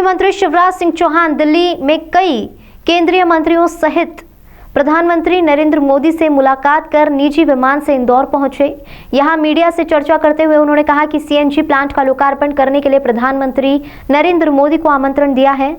मुख्यमंत्री शिवराज सिंह चौहान दिल्ली में कई केंद्रीय मंत्रियों सहित प्रधानमंत्री नरेंद्र मोदी से मुलाकात कर निजी विमान से इंदौर पहुंचे। यहां मीडिया से चर्चा करते हुए उन्होंने कहा कि सीएनजी प्लांट का लोकार्पण करने के लिए प्रधानमंत्री नरेंद्र मोदी को आमंत्रण दिया है।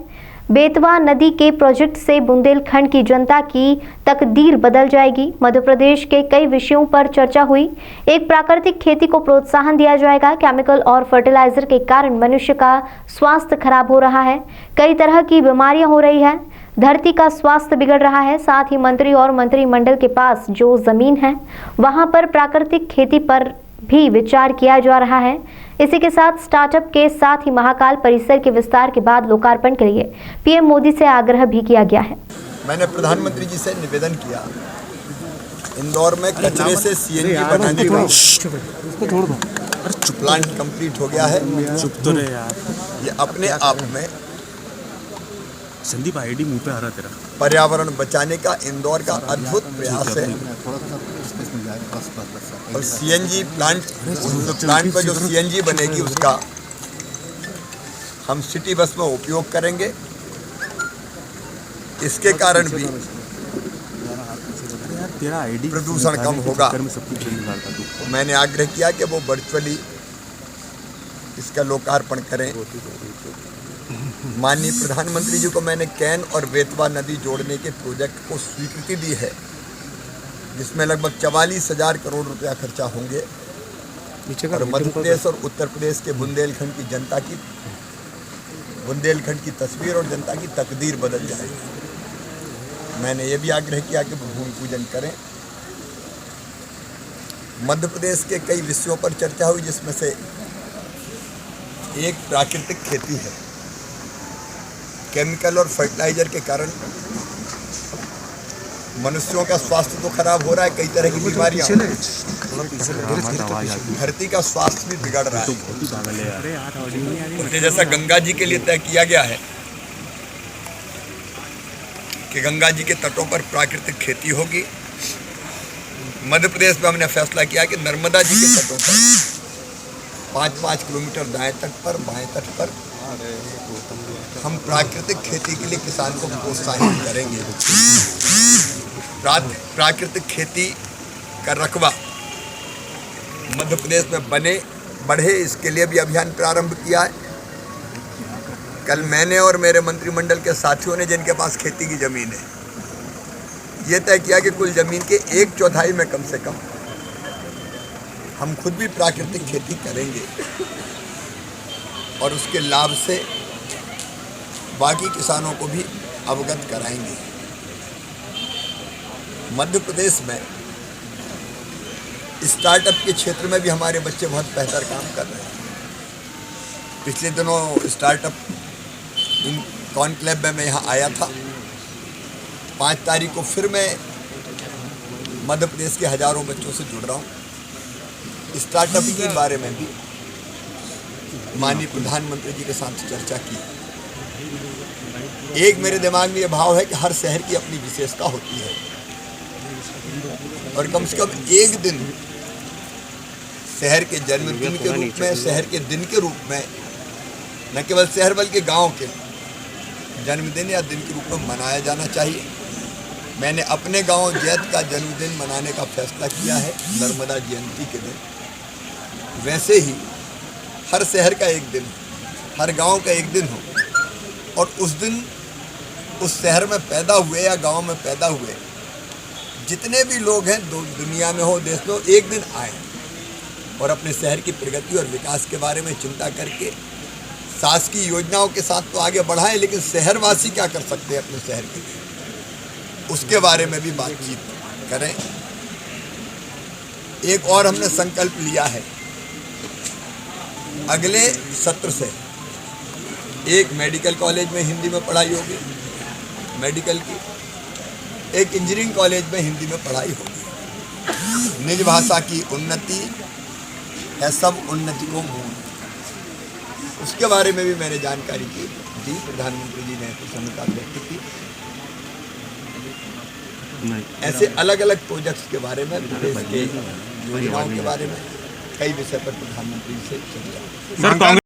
बेतवा नदी के प्रोजेक्ट से बुंदेलखंड की जनता की तकदीर बदल जाएगी। मध्य प्रदेश के कई विषयों पर चर्चा हुई। एक प्राकृतिक खेती को प्रोत्साहन दिया जाएगा। केमिकल और फर्टिलाइजर के कारण मनुष्य का स्वास्थ्य खराब हो रहा है। कई तरह की बीमारियां हो रही है। धरती का स्वास्थ्य बिगड़ रहा है। साथ ही मंत्री और मंत्रिमंडल के पास जो जमीन है वहां पर प्राकृतिक खेती पर भी विचार किया जा रहा है। इसी के साथ स्टार्टअप के साथ ही महाकाल परिसर के विस्तार के बाद लोकार्पण के लिए पीएम मोदी से आग्रह भी किया गया है। मैंने प्रधानमंत्री जी से निवेदन किया, इंदौर में कचरे से सीएनजी बनाने का प्लांट कंप्लीट हो गया है। चुप तो रहे यार, ये अपने आप में संदीप आईडी मुंह पे आ रहा तेरा। पर्यावरण बचाने का इंदौर का अद्भुत प्रयास है। और सीएनजी प्लांट पर जो सीएनजी बनेगी उसका हम सिटी बस में उपयोग करेंगे। इसके कारण भी तेरा आईडी प्रदूषण कम होगा। मैंने आग्रह किया कि वो वर्चुअली इसका लोकार्पण करें। माननीय प्रधानमंत्री जी को मैंने कैन और बेतवा नदी जोड़ने के प्रोजेक्ट को स्वीकृति दी है, जिसमें लगभग 44,000 करोड़ रुपया खर्चा होंगे। और मध्य प्रदेश और उत्तर प्रदेश के बुंदेलखंड की तस्वीर और जनता की तकदीर बदल जाएगी। मैंने ये भी आग्रह किया कि वो भूमि पूजन करें। मध्य प्रदेश के कई विषयों पर चर्चा हुई, जिसमें से एक प्राकृतिक खेती है। केमिकल और फर्टिलाइजर के कारण मनुष्यों का स्वास्थ्य तो खराब हो रहा है, कई तरह की बीमारियां, धरती का स्वास्थ्य भी बिगड़ रहा है। जैसा गंगा जी के लिए तय किया गया है कि गंगा जी के तटों पर प्राकृतिक खेती होगी। मध्य प्रदेश में हमने फैसला किया कि नर्मदा जी के तटों पर 5-5 किलोमीटर दाएं तट पर बाएं तट पर हम प्राकृतिक खेती के लिए किसान को प्रोत्साहित करेंगे। प्राकृतिक खेती का रकबा मध्य प्रदेश में बढ़े, इसके लिए भी अभियान प्रारंभ किया है। कल मैंने और मेरे मंत्रिमंडल के साथियों ने, जिनके पास खेती की जमीन है, ये तय किया कि कुल जमीन के 1/4 में कम से कम हम खुद भी प्राकृतिक खेती करेंगे और उसके लाभ से बाकी किसानों को भी अवगत कराएंगे। मध्य प्रदेश में स्टार्टअप के क्षेत्र में भी हमारे बच्चे बहुत बेहतर काम कर रहे हैं। पिछले दिनों स्टार्टअप कॉन्क्लेव में मैं यहाँ आया था। 5 तारीख को फिर मैं मध्य प्रदेश के हजारों बच्चों से जुड़ रहा हूँ। स्टार्टअप के बारे में भी माननीय प्रधानमंत्री जी के साथ चर्चा की। एक मेरे दिमाग में ये भाव है कि हर शहर की अपनी विशेषता होती है और कम से कम एक दिन शहर के जन्मदिन के रूप में, शहर के दिन के रूप में, न केवल शहर बल्कि गांव के जन्मदिन या दिन के रूप में मनाया जाना चाहिए। मैंने अपने गांव जैत का जन्मदिन मनाने का फैसला किया है नर्मदा जयंती के दिन। वैसे ही हर शहर का एक दिन, हर गांव का एक दिन हो और उस दिन उस शहर में पैदा हुए या गांव में पैदा हुए जितने भी लोग हैं, दुनिया में हो, देश में हो, एक दिन आए और अपने शहर की प्रगति और विकास के बारे में चिंता करके शासकीय योजनाओं के साथ तो आगे बढ़ाएं, लेकिन शहरवासी क्या कर सकते हैं अपने शहर के लिए, उसके बारे में भी बातचीत करें। एक और हमने संकल्प लिया है, अगले सत्र से एक मेडिकल कॉलेज में हिंदी में पढ़ाई होगी, मेडिकल की, एक इंजीनियरिंग कॉलेज में हिंदी में पढ़ाई होगी। निज भाषा की उन्नति है सब उन्नति को मूल, उसके बारे में भी मैंने जानकारी दी। प्रधानमंत्री जी ने प्रसन्नता व्यक्त की। ऐसे अलग अलग प्रोजेक्ट्स के बारे में, प्रदेश के योजनाओं के बारे में कई विषय पर प्रधानमंत्री से चर्चा।